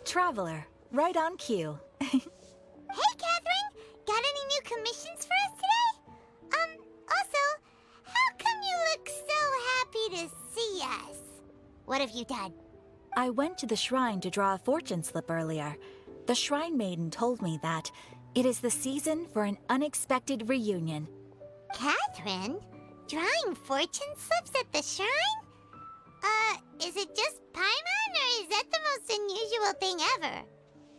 Traveler, right on cue. Hey, Catherine! Got any new commissions for us today? Also, how come you look so happy to see us? What have you done? I went to the shrine to draw a fortune slip earlier. The shrine maiden told me that it is the season for an unexpected reunion. Catherine? Drawing fortune slips at the shrine? Is it just Paimon, or is that the most unusual thing ever?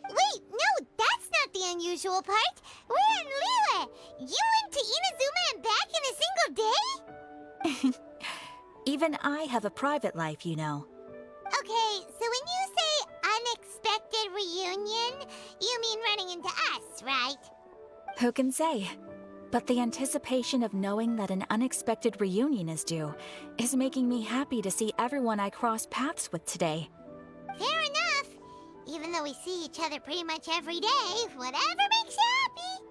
Wait, no, that's not the unusual part. We're in Liyue. You went to Inazuma and back in a single day? Even I have a private life, you know. Okay, so when you say unexpected reunion, you mean running into us, right? Who can say? But the anticipation of knowing that an unexpected reunion is due is making me happy to see everyone I cross paths with today. Fair enough. Even though we see each other pretty much every day, whatever makes you happy.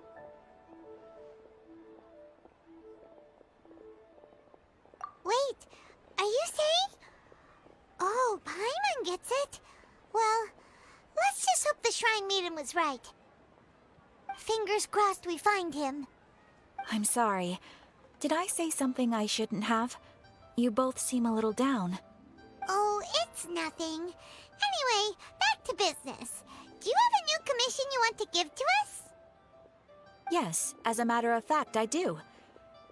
Wait, are you saying? Oh, Paimon gets it. Well, let's just hope the Shrine Maiden was right. Fingers crossed we find him. I'm sorry. Did I say something I shouldn't have? You both seem a little down. Oh, it's nothing. Anyway, back to business. Do you have a new commission you want to give to us? Yes, as a matter of fact, I do.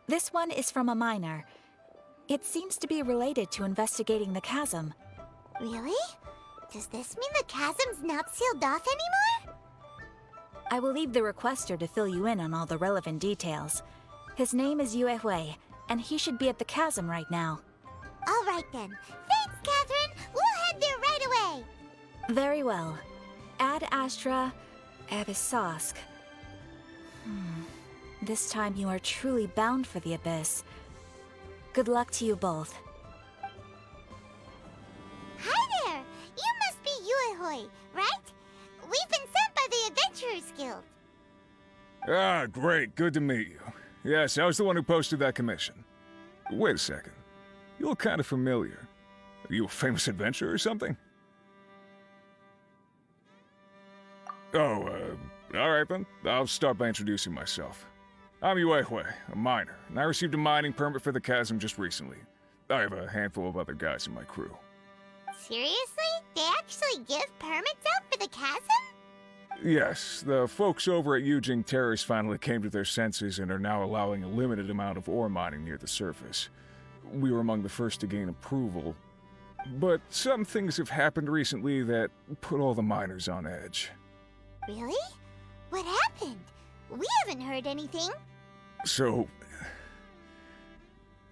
This one is from a miner. It seems to be related to investigating the chasm. Really? Does this mean the chasm's not sealed off anymore? I will leave the requester to fill you in on all the relevant details. His name is Yue Hui, and he should be at the chasm right now. All right then. Thanks, Catherine. We'll head there right away. Very well. Ad Astra Abyssosk. This time you are truly bound for the abyss. Good luck to you both. Hi there. You must be Yue Hui, right? We've been sent by the Adventurers Guild. Ah, great. Good to meet you. Yes, I was the one who posted that commission. Wait a second. You look kind of familiar. Are you a famous adventurer or something? Oh, alright then. I'll start by introducing myself. I'm Yue Hui, a miner, and I received a mining permit for the chasm just recently. I have a handful of other guys in my crew. Seriously? They actually give permits out for the chasm? Yes, the folks over at Yujing Terrace finally came to their senses and are now allowing a limited amount of ore mining near the surface. We were among the first to gain approval, but some things have happened recently that put all the miners on edge. Really? What happened? We haven't heard anything. So,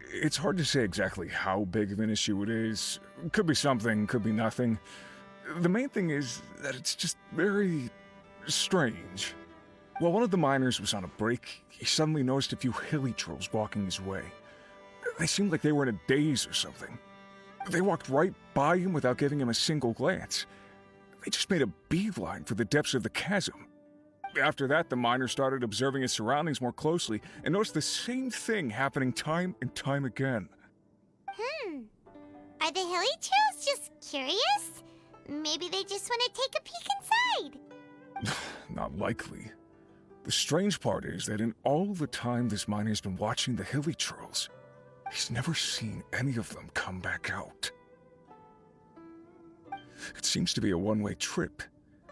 it's hard to say exactly how big of an issue it is. Could be something, could be nothing. The main thing is that it's just very strange. While one of the miners was on a break, he suddenly noticed a few hilly trolls walking his way. They seemed like they were in a daze or something. They walked right by him without giving him a single glance. They just made a beeline for the depths of the chasm. After that, the miner started observing his surroundings more closely and noticed the same thing happening time and time again. Are the hilly trolls just curious? Maybe they just want to take a peek inside. Not likely. The strange part is that in all the time this miner's been watching the hilly trolls, he's never seen any of them come back out. It seems to be a one-way trip.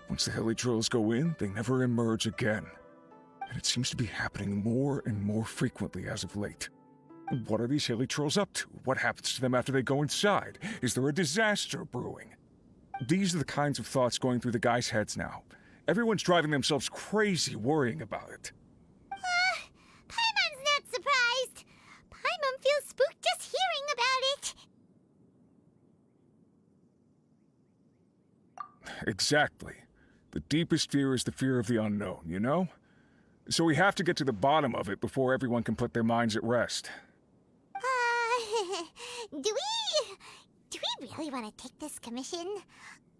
Once the hilly trolls go in, they never emerge again. And it seems to be happening more and more frequently as of late. What are these hilly trolls up to? What happens to them after they go inside? Is there a disaster brewing? These are the kinds of thoughts going through the guys' heads now. Everyone's driving themselves crazy worrying about it. Paimon's not surprised. Paimon feels spooked just hearing about it. Exactly. The deepest fear is the fear of the unknown, you know? So we have to get to the bottom of it before everyone can put their minds at rest. Do we really want to take this commission?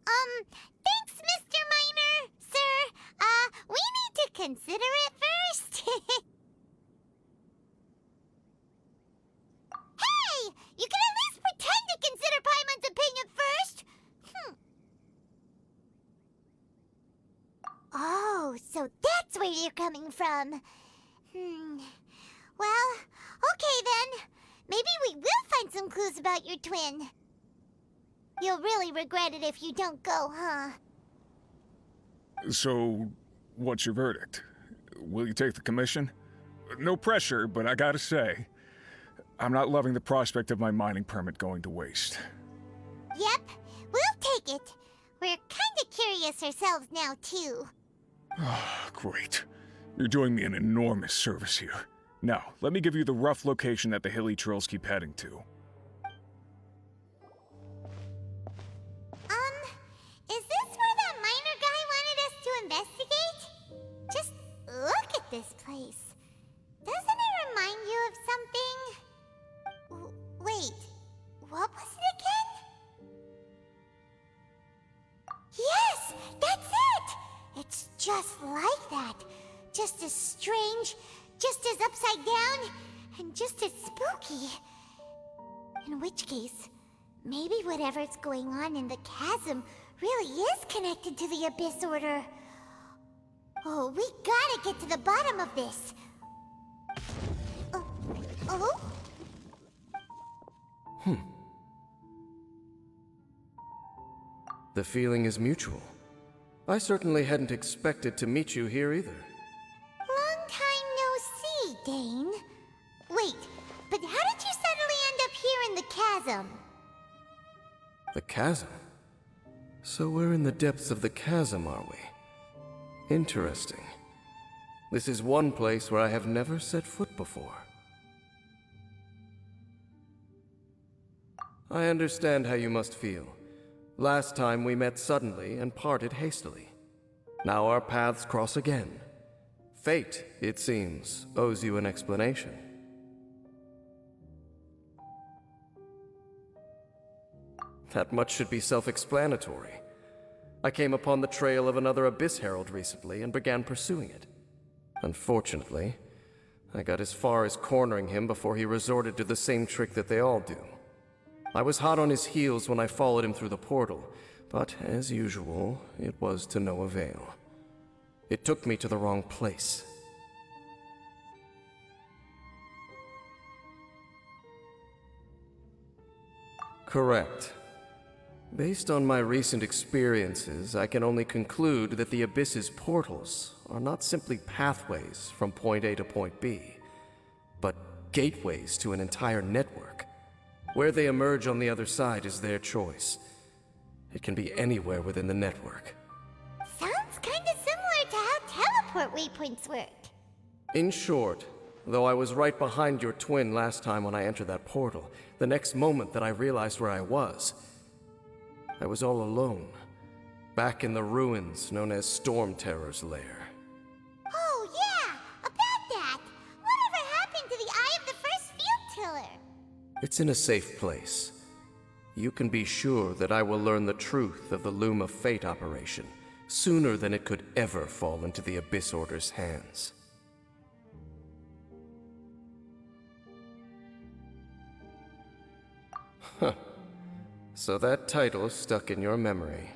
Thanks, Mr. Miner, sir. We need to consider it first. Hey! You can at least pretend to consider Paimon's opinion first! Oh, so that's where you're coming from. Well, okay then. Maybe we will find some clues about your twin. You'll really regret it if you don't go, huh? So, what's your verdict? Will you take the commission? No pressure, but I gotta say, I'm not loving the prospect of my mining permit going to waste. Yep, we'll take it. We're kinda curious ourselves now, too. Great. You're doing me an enormous service here. Now, let me give you the rough location that the hilly trails keep heading to. Is this where that miner guy wanted us to investigate? Just look at this place. Doesn't it remind you of something? Wait, what was it again? Yes, that's it! It's just like that. Just as strange, just as upside down, and just as spooky. In which case, maybe whatever's going on in the chasm really is connected to the Abyss Order. Oh, we gotta get to the bottom of this. Oh? The feeling is mutual. I certainly hadn't expected to meet you here either. Long time no see, Dane. Wait, but how did you suddenly end up here in the chasm? The chasm? So we're in the depths of the chasm, are we? Interesting. This is one place where I have never set foot before. I understand how you must feel. Last time we met suddenly and parted hastily. Now our paths cross again. Fate, it seems, owes you an explanation. That much should be self-explanatory. I came upon the trail of another Abyss Herald recently and began pursuing it. Unfortunately, I got as far as cornering him before he resorted to the same trick that they all do. I was hot on his heels when I followed him through the portal, but as usual, it was to no avail. It took me to the wrong place. Correct. Based on my recent experiences, I can only conclude that the Abyss's portals are not simply pathways from point A to point B, but gateways to an entire network. Where they emerge on the other side is their choice. It can be anywhere within the network. Sounds kinda similar to how teleport waypoints work. In short, though I was right behind your twin last time when I entered that portal, the next moment that I realized where I was all alone, back in the ruins known as Storm Terror's lair. Oh yeah, about that! Whatever happened to the Eye of the First Field Tiller? It's in a safe place. You can be sure that I will learn the truth of the Loom of Fate operation sooner than it could ever fall into the Abyss Order's hands. Huh. So that title stuck in your memory.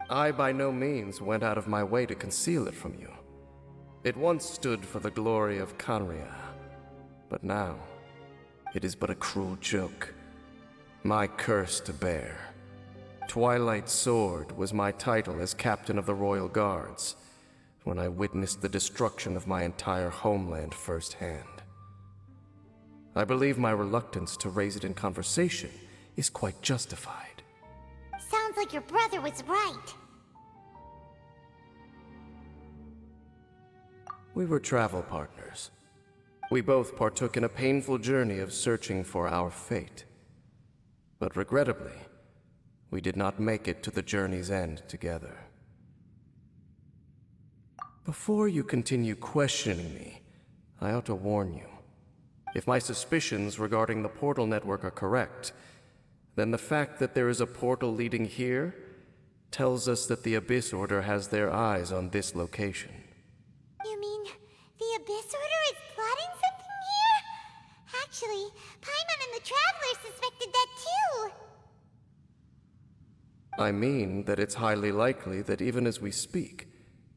I by no means went out of my way to conceal it from you. It once stood for the glory of Canria, but now it is but a cruel joke. My curse to bear. Twilight Sword was my title as captain of the Royal Guards when I witnessed the destruction of my entire homeland firsthand. I believe my reluctance to raise it in conversation is quite justified. Sounds like your brother was right. We were travel partners. We both partook in a painful journey of searching for our fate. But regrettably, we did not make it to the journey's end together. Before you continue questioning me, I ought to warn you. If my suspicions regarding the portal network are correct, then the fact that there is a portal leading here tells us that the Abyss Order has their eyes on this location. You mean the Abyss Order is plotting something here? Actually, Paimon and the Traveler suspected that too. I mean that it's highly likely that even as we speak,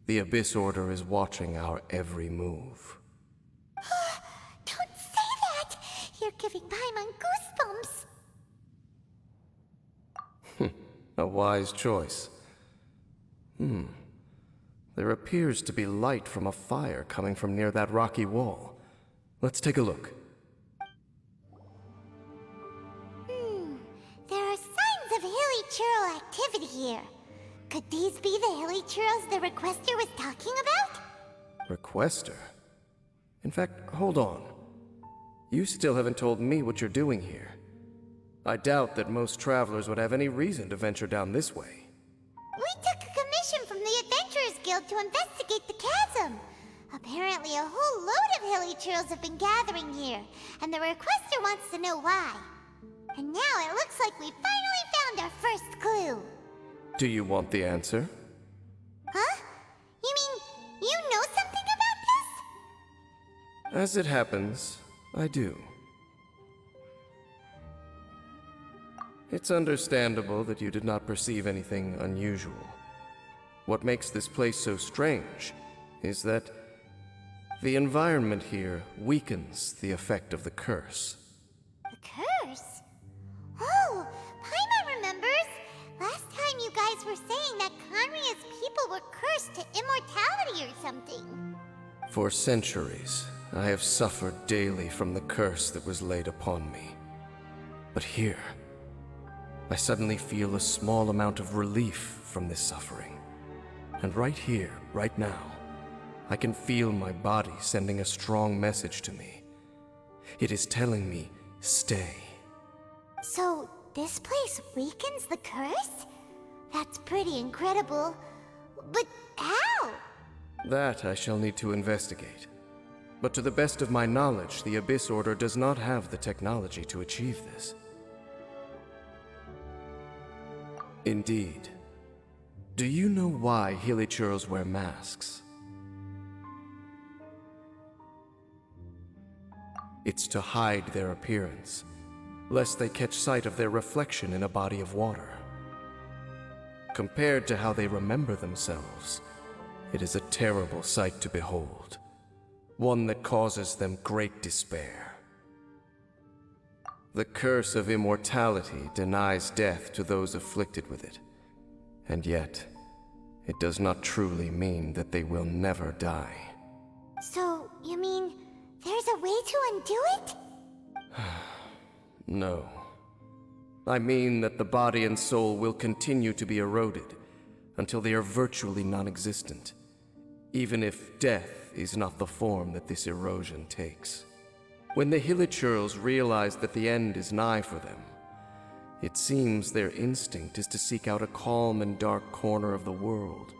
The Abyss Order is watching our every move. Don't say that! You're giving Paimon goosebumps! A wise choice. There appears to be light from a fire coming from near that rocky wall. Let's take a look. There are signs of hilly churl activity here. Could these be the hilly churls the Requester was talking about? Requester? In fact, hold on. You still haven't told me what you're doing here. I doubt that most travelers would have any reason to venture down this way. We took a commission from the Adventurers Guild to investigate the chasm. Apparently a whole load of hilly churls have been gathering here, and the Requester wants to know why. And now it looks like we finally found our first clue. Do you want the answer? Huh? You mean, you know something about this? As it happens, I do. It's understandable that you did not perceive anything unusual. What makes this place so strange is that the environment here weakens the effect of the curse. The curse? Oh, Paimon remembers! Last time you guys were saying that Conria's people were cursed to immortality or something. For centuries, I have suffered daily from the curse that was laid upon me. But here, I suddenly feel a small amount of relief from this suffering. And right here, right now, I can feel my body sending a strong message to me. It is telling me, stay. So, this place weakens the curse? That's pretty incredible. But how? That I shall need to investigate. But to the best of my knowledge, the Abyss Order does not have the technology to achieve this. Indeed. Do you know why hilly churls wear masks? It's to hide their appearance, lest they catch sight of their reflection in a body of water. Compared to how they remember themselves, it is a terrible sight to behold, one that causes them great despair. The curse of immortality denies death to those afflicted with it, and yet, it does not truly mean that they will never die. So, you mean, there's a way to undo it? No. I mean that the body and soul will continue to be eroded until they are virtually non-existent, even if death is not the form that this erosion takes. When the Hilichurls realize that the end is nigh for them, it seems their instinct is to seek out a calm and dark corner of the world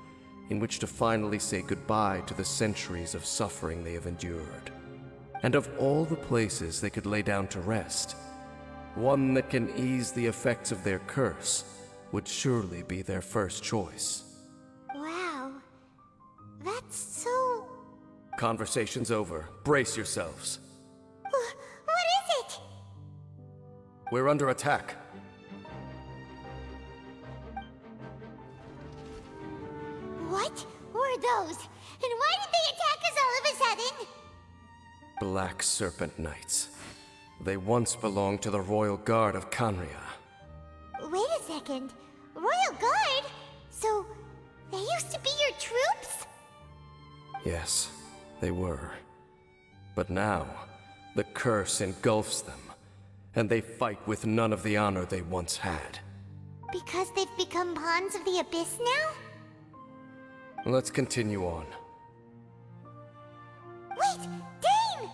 in which to finally say goodbye to the centuries of suffering they have endured. And of all the places they could lay down to rest, one that can ease the effects of their curse would surely be their first choice. Wow. That's so... Conversation's over. Brace yourselves. What is it? We're under attack. What were those? And why did they attack us all of a sudden? Black Serpent Knights. They once belonged to the Royal Guard of Canria. Wait a second. Royal Guard? So, they used to be your troops? Yes, they were. But now, the curse engulfs them, and they fight with none of the honor they once had. Because they've become pawns of the Abyss now? Let's continue on. Wait! Dane!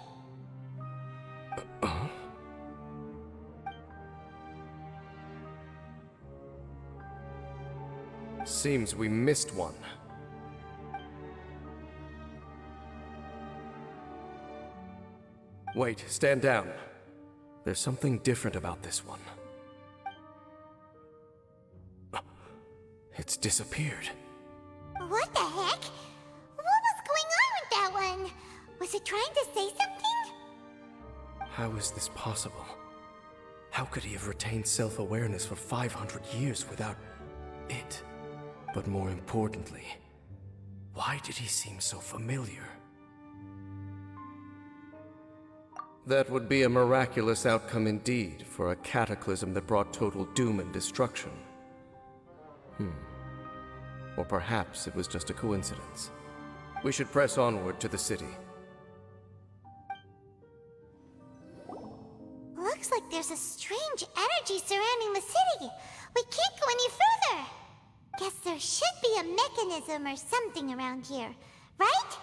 Seems we missed one. Wait, stand down. There's something different about this one. It's disappeared. What the heck? What was going on with that one? Was it trying to say something? How is this possible? How could he have retained self-awareness for 500 years without it? But more importantly, Why did he seem so familiar? That would be a miraculous outcome indeed for a cataclysm that brought total doom and destruction. Or perhaps it was just a coincidence. We should press onward to the city. Looks like there's a strange energy surrounding the city. We can't go any further. Guess there should be a mechanism or something around here, right?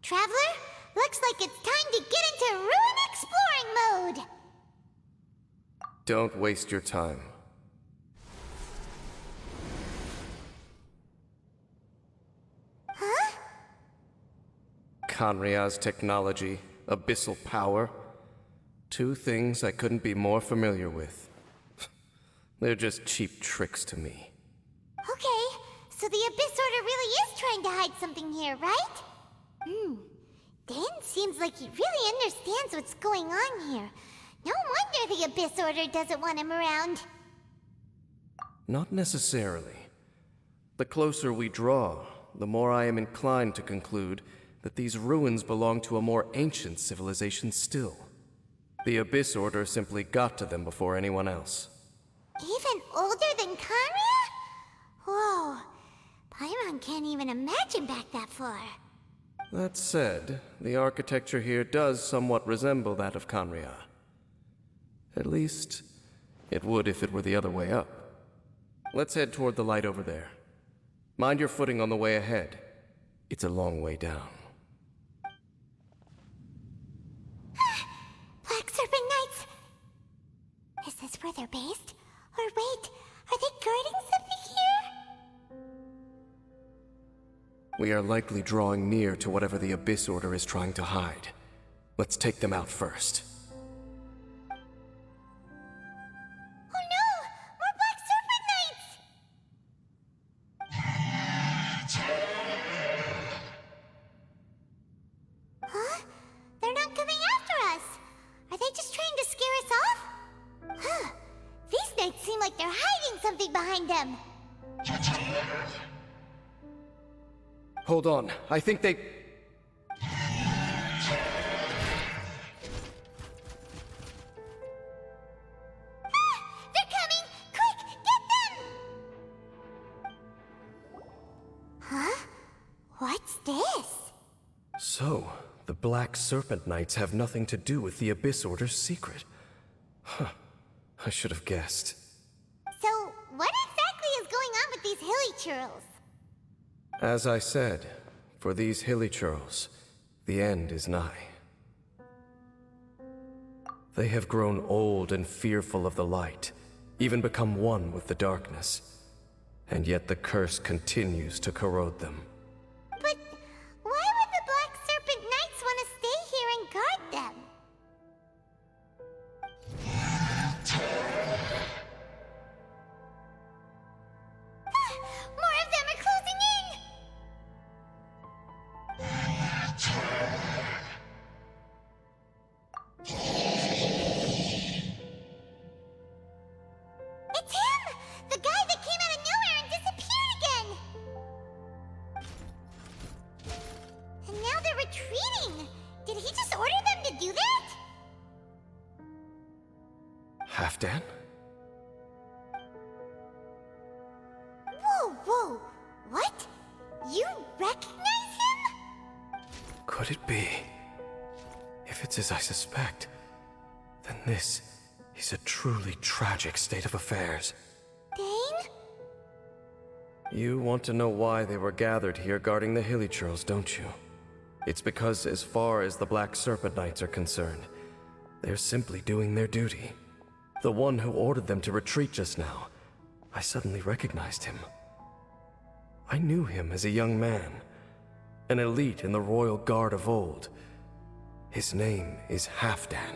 Traveler, looks like it's time to get into ruin exploring mode. Don't waste your time. Huh? Kanria's technology, abyssal power. Two things I couldn't be more familiar with. They're just cheap tricks to me. Okay, so the Abyss Order really is trying to hide something here, right? Dan seems like he really understands what's going on here. No wonder the Abyss Order doesn't want him around. Not necessarily. The closer we draw, the more I am inclined to conclude that these ruins belong to a more ancient civilization still. The Abyss Order simply got to them before anyone else. Even older than Kanria? Whoa, Paimon can't even imagine back that far. That said, the architecture here does somewhat resemble that of Kanria. At least, it would if it were the other way up. Let's head toward the light over there. Mind your footing on the way ahead. It's a long way down. Black Serpent Knights! Is this where they're based? Or wait, are they guarding something here? We are likely drawing near to whatever the Abyss Order is trying to hide. Let's take them out first. Oh no! More Black Serpent Knights! Huh? They're not coming after us! Are they just trying to scare us off? Huh. These knights seem like they're hiding something behind them. Hold on, I think they... They're coming! Quick, get them! Huh? What's this? So, the Black Serpent Knights have nothing to do with the Abyss Order's secret. Huh. I should have guessed. So, what exactly is going on with these hilly churls? As I said, for these hilly churls, the end is nigh. They have grown old and fearful of the light, even become one with the darkness. And yet the curse continues to corrode them. But why would the Black Serpent Knights want to stay here and guard them? More of them are closing in! It's him! The guy that came out of nowhere and disappeared again! And now they're retreating! Did he just order them to do that? Halfdan? Whoa! What? You recognize him? Could it be? If it's as I suspect, then this is a truly tragic state of affairs. Dane? You want to know why they were gathered here guarding the hilly churls, don't you? It's because as far as the Black Serpent Knights are concerned, they're simply doing their duty. The one who ordered them to retreat just now, I suddenly recognized him. I knew him as a young man, an elite in the royal guard of old. His name is Halfdan.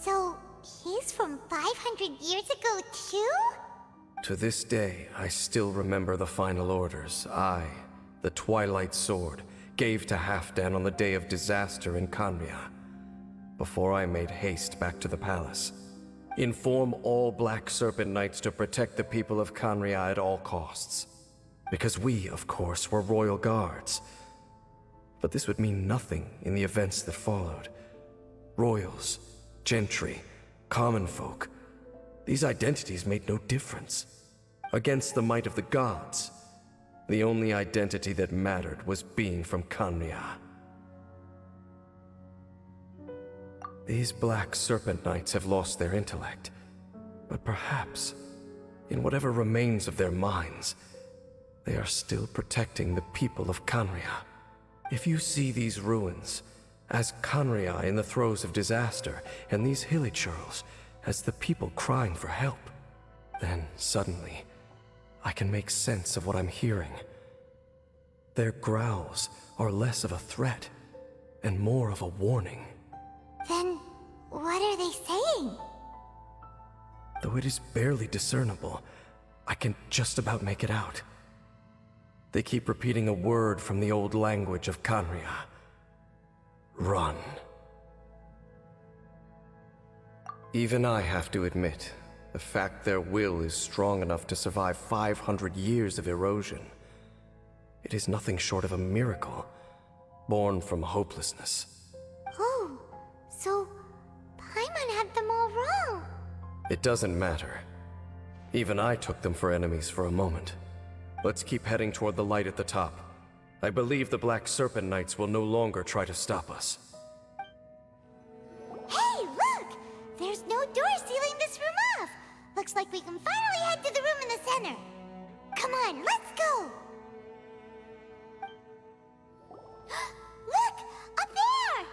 So, he's from 500 years ago too? To this day, I still remember the final orders I, the Twilight Sword, gave to Halfdan on the day of disaster in Kanria, before I made haste back to the palace. Inform all Black Serpent Knights to protect the people of Kanria at all costs. because we, of course, were royal guards. But this would mean nothing in the events that followed. Royals, gentry, common folk, these identities made no difference. Against the might of the gods, the only identity that mattered was being from Khaenri'ah. These Black Serpent Knights have lost their intellect, but perhaps, in whatever remains of their minds, they are still protecting the people of Khaenri'ah. If you see these ruins as Khaenri'ah in the throes of disaster, and these hilichurls as the people crying for help, then suddenly, I can make sense of what I'm hearing. Their growls are less of a threat and more of a warning. Then, what are they saying? Though it is barely discernible, I can just about make it out. They keep repeating a word from the old language of Khaenri'ah. Run. Even I have to admit, the fact their will is strong enough to survive 500 years of erosion. It is nothing short of a miracle, born from hopelessness. Oh, so Paimon had them all wrong. It doesn't matter. Even I took them for enemies for a moment. Let's keep heading toward the light at the top. I believe the Black Serpent Knights will no longer try to stop us. Hey, look! There's no door sealing this room off. Looks like we can finally head to the room in the center. Come on, let's go! Look! Up there!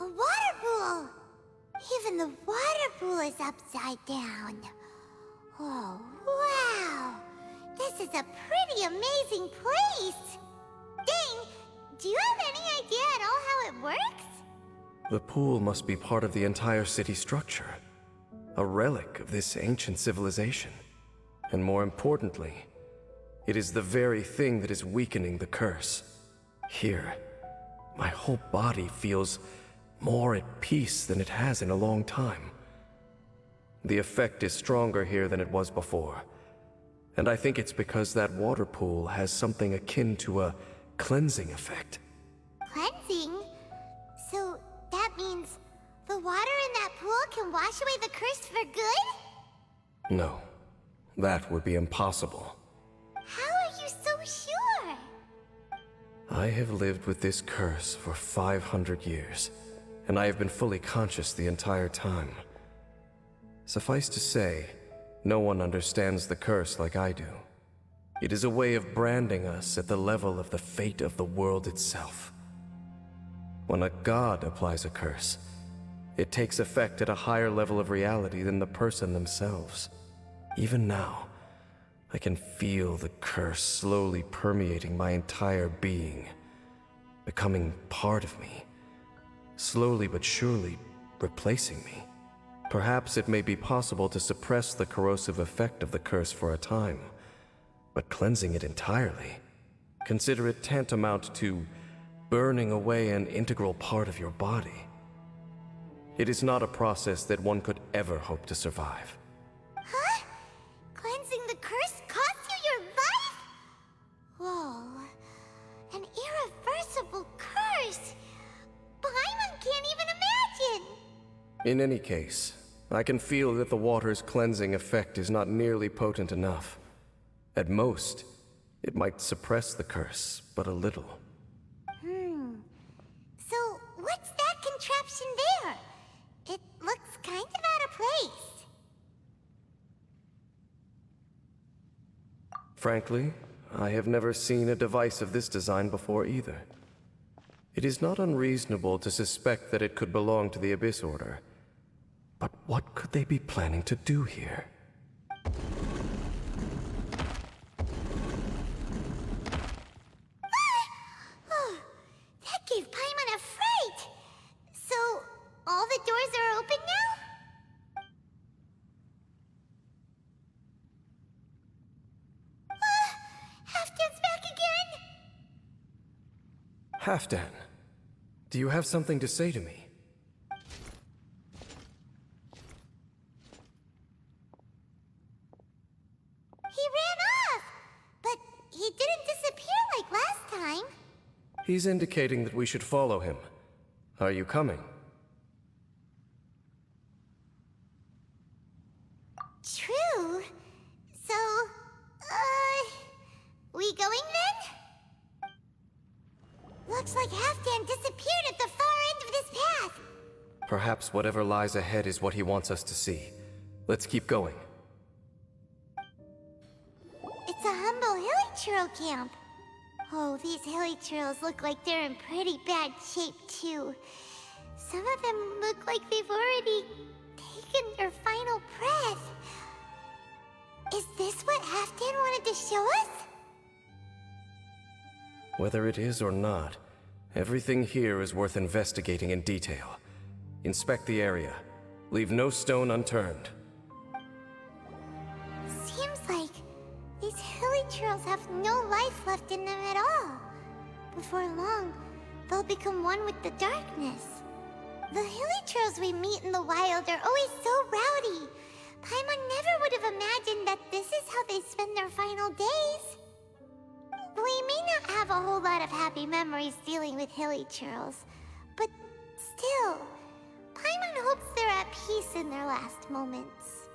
A water pool! Even the water pool is upside down. Oh, wow! This is a pretty amazing place! Ding! Do you have any idea at all how it works? The pool must be part of the entire city structure. A relic of this ancient civilization. And more importantly, it is the very thing that is weakening the curse. Here, my whole body feels more at peace than it has in a long time. The effect is stronger here than it was before. And I think it's because that water pool has something akin to a cleansing effect. Cleansing? So that means the water in that pool can wash away the curse for good? No, that would be impossible. How are you so sure? I have lived with this curse for 500 years, and I have been fully conscious the entire time. Suffice to say, no one understands the curse like I do. It is a way of branding us at the level of the fate of the world itself. When a god applies a curse, it takes effect at a higher level of reality than the person themselves. Even now, I can feel the curse slowly permeating my entire being, becoming part of me, slowly but surely replacing me. Perhaps it may be possible to suppress the corrosive effect of the curse for a time, but cleansing it entirely, consider it tantamount to burning away an integral part of your body. It is not a process that one could ever hope to survive. Huh? Cleansing the curse cost you your life? Whoa. An irreversible curse. Paimon can't even imagine. In any case, I can feel that the water's cleansing effect is not nearly potent enough. At most, it might suppress the curse, but a little. So, what's that contraption there? It looks kind of out of place. Frankly, I have never seen a device of this design before either. It is not unreasonable to suspect that it could belong to the Abyss Order. But what could they be planning to do here? Oh, that gave Paimon a fright. So, all the doors are open now? Halfdan's back again? Halfdan, do you have something to say to me? He ran off, but he didn't He's indicating that we should follow him. Are you coming? True. So, we going then? Looks like Halfdan disappeared at the far end of this path. Perhaps whatever lies ahead is what he wants us to see. Let's keep going. It's a humble hilly churl camp. Oh, these hilly churls look like they're in pretty bad shape, too. Some of them look like they've already taken their final breath. Is this what Halfdan wanted to show us? Whether it is or not, everything here is worth investigating in detail. Inspect the area. Leave no stone unturned. Seems like these hilly churls have no life left in them at all. Before long, they'll become one with the darkness. The hilly churls we meet in the wild are always so rowdy. Paimon never would have imagined that this is how they spend their final days. We may not have a whole lot of happy memories dealing with hilly churls, but still, Paimon hopes they're at peace in their last moments.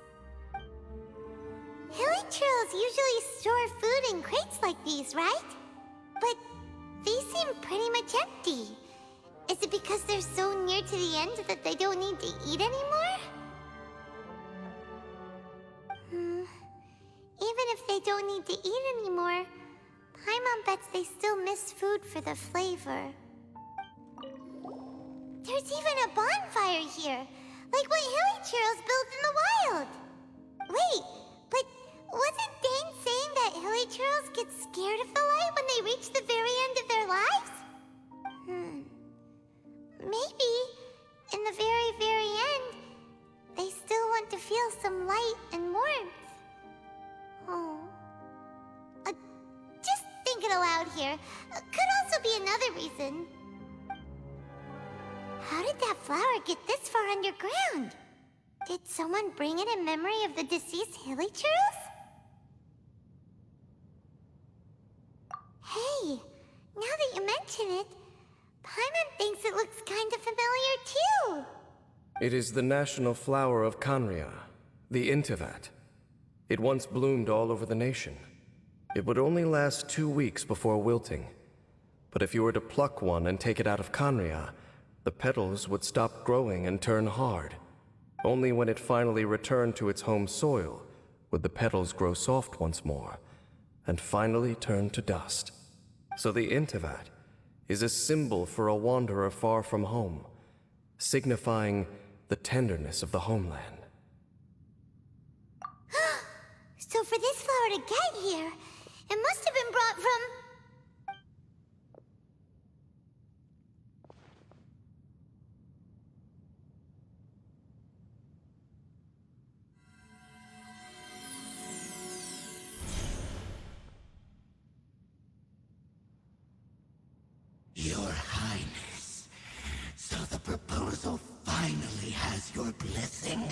Hilly churls usually store food in crates like these, right? But these seem pretty much empty. Is it because they're so near to the end that they don't need to eat anymore? Even if they don't need to eat anymore, Paimon bets they still miss food for the flavor. There's even a bonfire here, like what hilly churls build in the wild. Wait, but wasn't Dane saying that hilly churls get scared of the light when they reach the very end of their lives? Maybe, in the very, very end, they still want to feel some light and warmth. Oh. Just thinking aloud here. Could also be another reason. How did that flower get this far underground? Did someone bring it in memory of the deceased hilly churls? Hey, now that you mention it, Paimon thinks it looks kind of familiar too. It is the national flower of Canria, the Intivat. It once bloomed all over the nation. It would only last 2 weeks before wilting. But if you were to pluck one and take it out of Canria, the petals would stop growing and turn hard. Only when it finally returned to its home soil would the petals grow soft once more, and finally turn to dust. So the Intivat is a symbol for a wanderer far from home, signifying the tenderness of the homeland. So for this flower to get here, it must have been brought from... Your Highness, so the proposal finally has your blessing?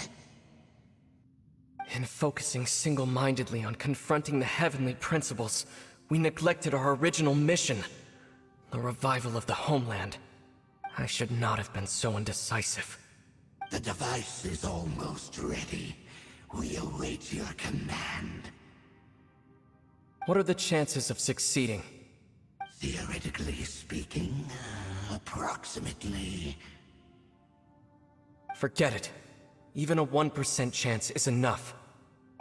In focusing single-mindedly on confronting the heavenly principles, we neglected our original mission, the revival of the homeland. I should not have been so indecisive. The device is almost ready. We await your command. What are the chances of succeeding? Theoretically speaking, approximately. Forget it. Even a 1% chance is enough.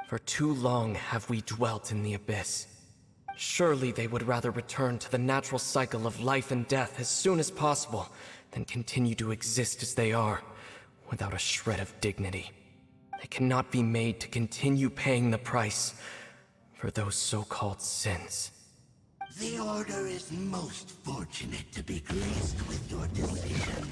For too long have we dwelt in the abyss. Surely they would rather return to the natural cycle of life and death as soon as possible than continue to exist as they are, without a shred of dignity. They cannot be made to continue paying the price for those so-called sins. The Order is most fortunate to be graced with your decision.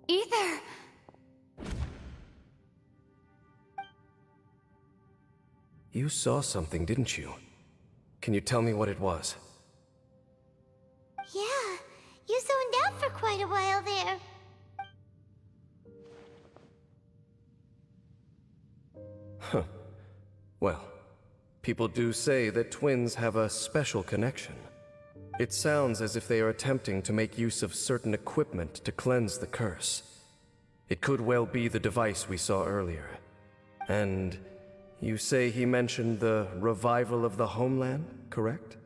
Ether! You saw something, didn't you? Can you tell me what it was? Yeah, you zoned out for quite a while there. Well, people do say that twins have a special connection. It sounds as if they are attempting to make use of certain equipment to cleanse the curse. It could well be the device we saw earlier. And you say he mentioned the revival of the homeland, correct?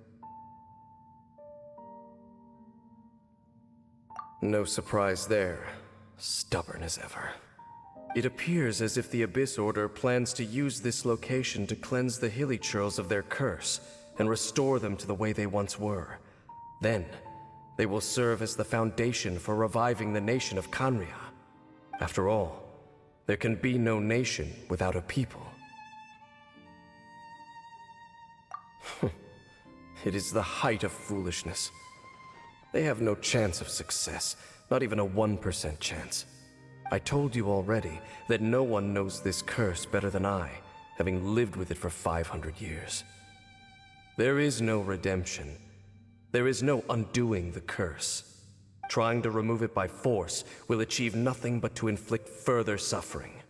No surprise there. Stubborn as ever. It appears as if the Abyss Order plans to use this location to cleanse the Hilichurls of their curse and restore them to the way they once were. Then, they will serve as the foundation for reviving the nation of Khaenri'ah. After all, there can be no nation without a people. It is the height of foolishness. They have no chance of success, not even a 1% chance. I told you already that no one knows this curse better than I, having lived with it for 500 years. There is no redemption. There is no undoing the curse. Trying to remove it by force will achieve nothing but to inflict further suffering.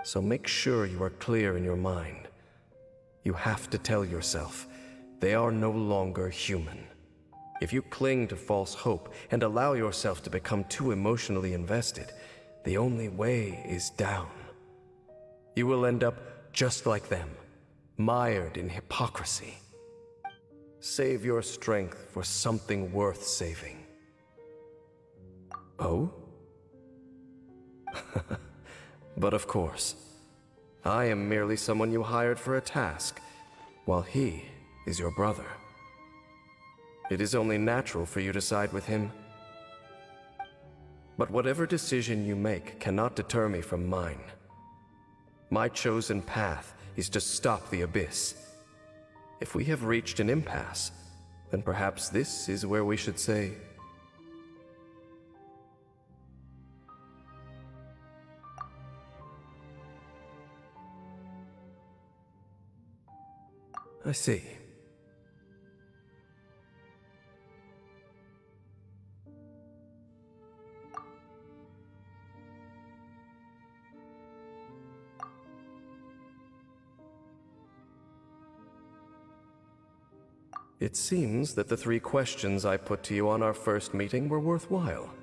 So make sure you are clear in your mind. You have to tell yourself, they are no longer human. If you cling to false hope and allow yourself to become too emotionally invested, the only way is down. You will end up just like them, mired in hypocrisy. Save your strength for something worth saving. Oh? But of course, I am merely someone you hired for a task, while he is your brother. It is only natural for you to side with him. But whatever decision you make cannot deter me from mine. My chosen path is to stop the Abyss. If we have reached an impasse, then perhaps this is where we should say... I see. It seems that the 3 questions I put to you on our first meeting were worthwhile.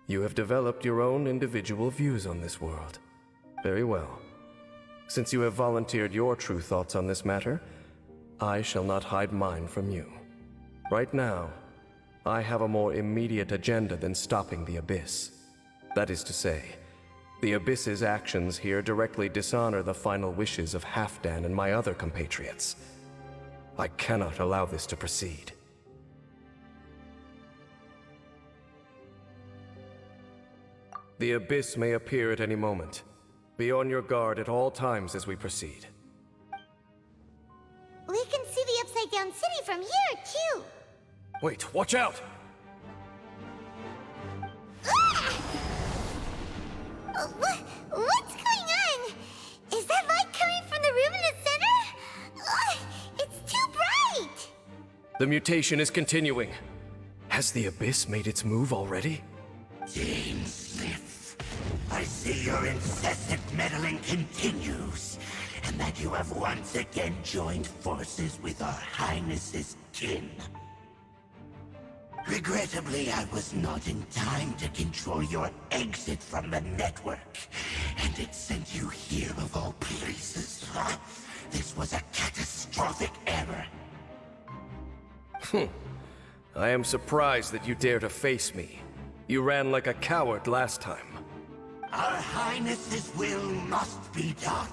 You have developed your own individual views on this world. Very well. Since you have volunteered your true thoughts on this matter, I shall not hide mine from you. Right now, I have a more immediate agenda than stopping the Abyss. That is to say, the Abyss's actions here directly dishonor the final wishes of Halfdan and my other compatriots. I cannot allow this to proceed. The Abyss may appear at any moment. Be on your guard at all times as we proceed. We can see the Upside Down City from here, too. Wait, watch out! What's going on? Is that light coming from the room in the center? It's too bright! The mutation is continuing. Has the Abyss made its move already? Smith, I see your incessant meddling continues, and that you have once again joined forces with our Highness's kin. Regrettably, I was not in time to control your exit from the network, and it sent you here of all places. This was a catastrophic error. I am surprised that you dare to face me. You ran like a coward last time. Our Highness's will must be done.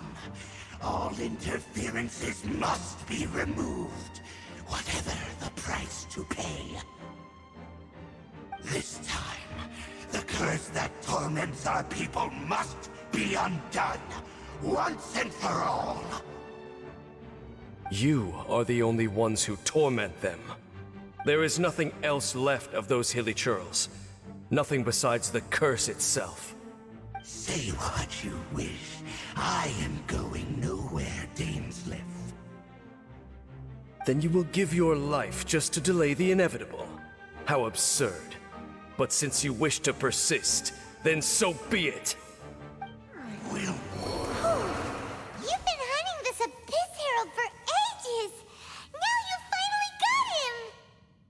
All interferences must be removed, whatever the price to pay. This time, the curse that torments our people must be undone, once and for all. You are the only ones who torment them. There is nothing else left of those Hilichurls. Nothing besides the curse itself. Say what you wish. I am going nowhere, Dainsleif. Then you will give your life just to delay the inevitable. How absurd. But since you wish to persist, then so be it. Will You've been hunting this Abyss,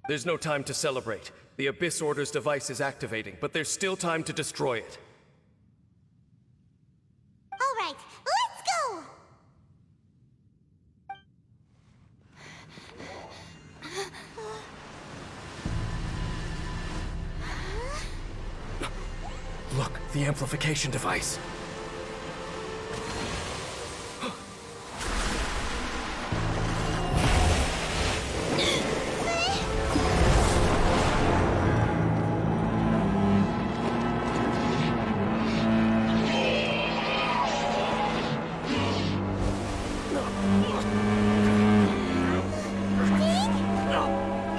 There's no time to celebrate. The Abyss Order's device is activating, but there's still time to destroy it. All right, let's go! Look, the amplification device.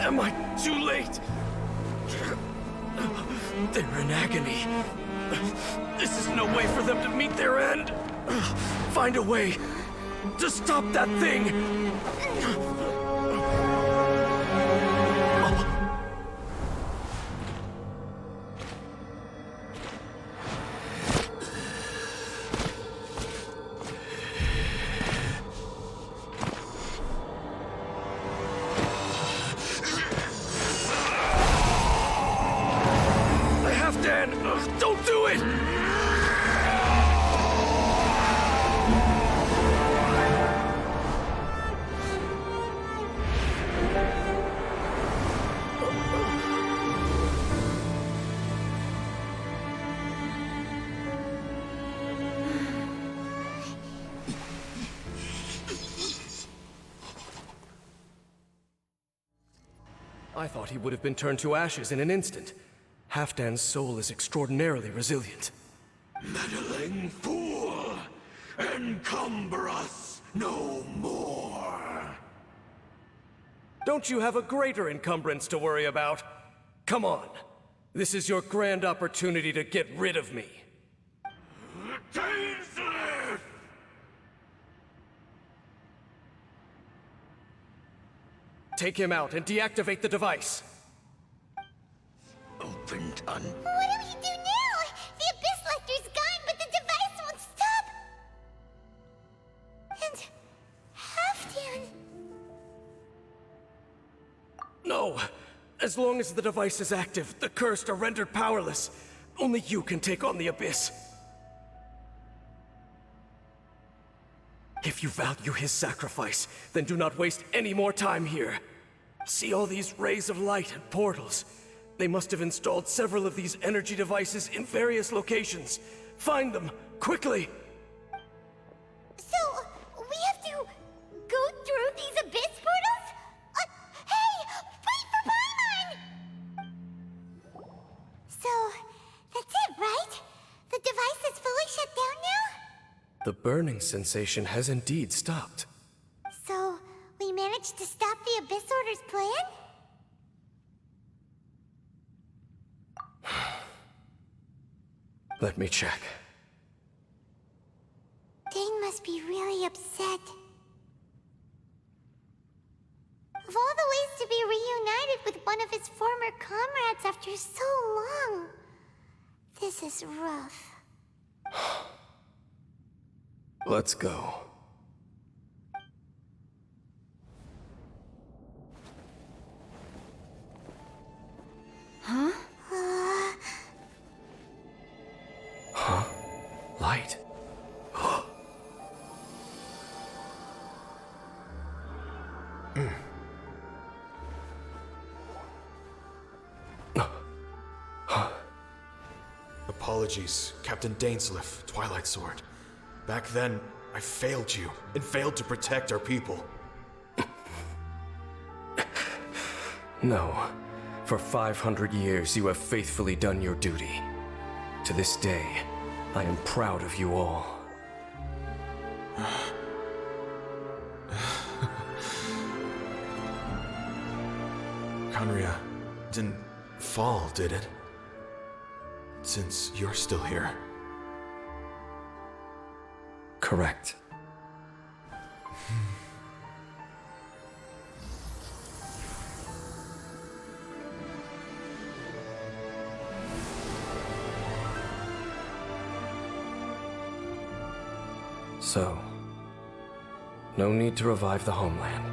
Am I too late? They're in agony. This is no way for them to meet their end. Find a way to stop that thing. Dan, don't do it! I thought he would have been turned to ashes in an instant. Halfdan's soul is extraordinarily resilient. Meddling fool! Encumber us no more! Don't you have a greater encumbrance to worry about? Come on. This is your grand opportunity to get rid of me. Dainsleif! Take him out and deactivate the device. Opened un... What do we do now? The Abyss Lecter's gone, but the device won't stop! And... Halfdan... No! As long as the device is active, the cursed are rendered powerless. Only you can take on the Abyss. If you value his sacrifice, then do not waste any more time here. See all these rays of light and portals? They must have installed several of these energy devices in various locations. Find them, quickly! So, we have to go through these Abyss portals? Hey! Wait for Paimon! So, that's it, right? The device is fully shut down now? The burning sensation has indeed stopped. So, we managed to stop the Abyss Order's plan? Let me check. Dane must be really upset. Of all the ways to be reunited with one of his former comrades after so long, this is rough. Let's go. Huh? Huh? Light. Apologies, Captain Dainsleif, Twilight Sword. Back then, I failed you, and failed to protect our people. No. For 500 years, you have faithfully done your duty. To this day, I am proud of you all. Khaenri'ah didn't fall, did it? Since you're still here. Correct. So, no need to revive the homeland.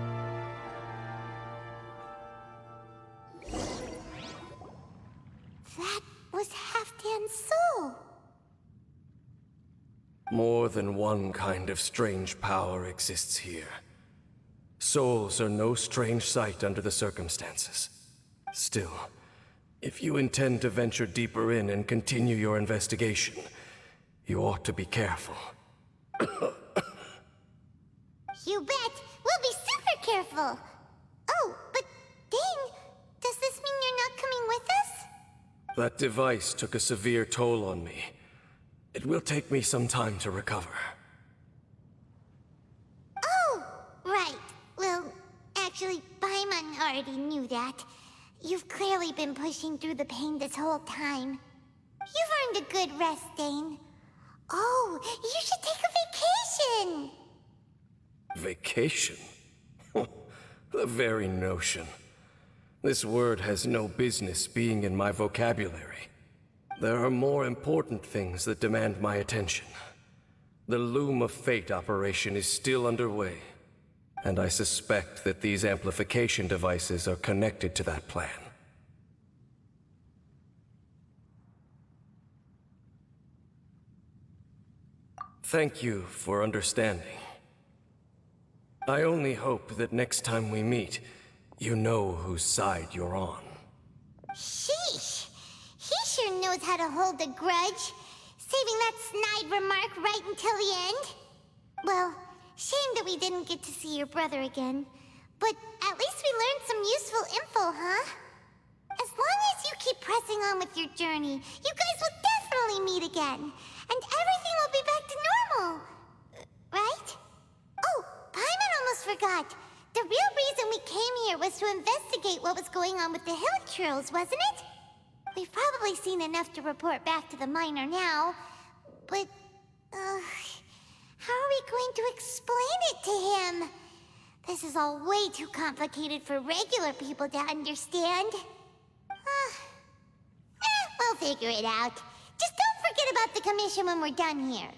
More than one kind of strange power exists here. Souls are no strange sight under the circumstances. Still, if you intend to venture deeper in and continue your investigation, you ought to be careful. You bet! We'll be super careful! Oh, but Dane, does this mean you're not coming with us? That device took a severe toll on me. It will take me some time to recover. Oh, right. Well, actually, Paimon already knew that. You've clearly been pushing through the pain this whole time. You've earned a good rest, Dane. Oh, you should take a vacation! Vacation? The very notion. This word has no business being in my vocabulary. There are more important things that demand my attention. The Loom of Fate operation is still underway, and I suspect that these amplification devices are connected to that plan. Thank you for understanding. I only hope that next time we meet, you know whose side you're on. Sheesh! He sure knows how to hold a grudge, saving that snide remark right until the end. Well, shame that we didn't get to see your brother again, but at least we learned some useful info, huh? As long as you keep pressing on with your journey, you guys will definitely meet again, and everything will be back to normal. Right? Oh, Paimon almost forgot. The real reason we came here was to investigate what was going on with the hill churls, wasn't it? We've probably seen enough to report back to the miner now, but, how are we going to explain it to him? This is all way too complicated for regular people to understand. We'll figure it out. Just don't forget about the commission when we're done here.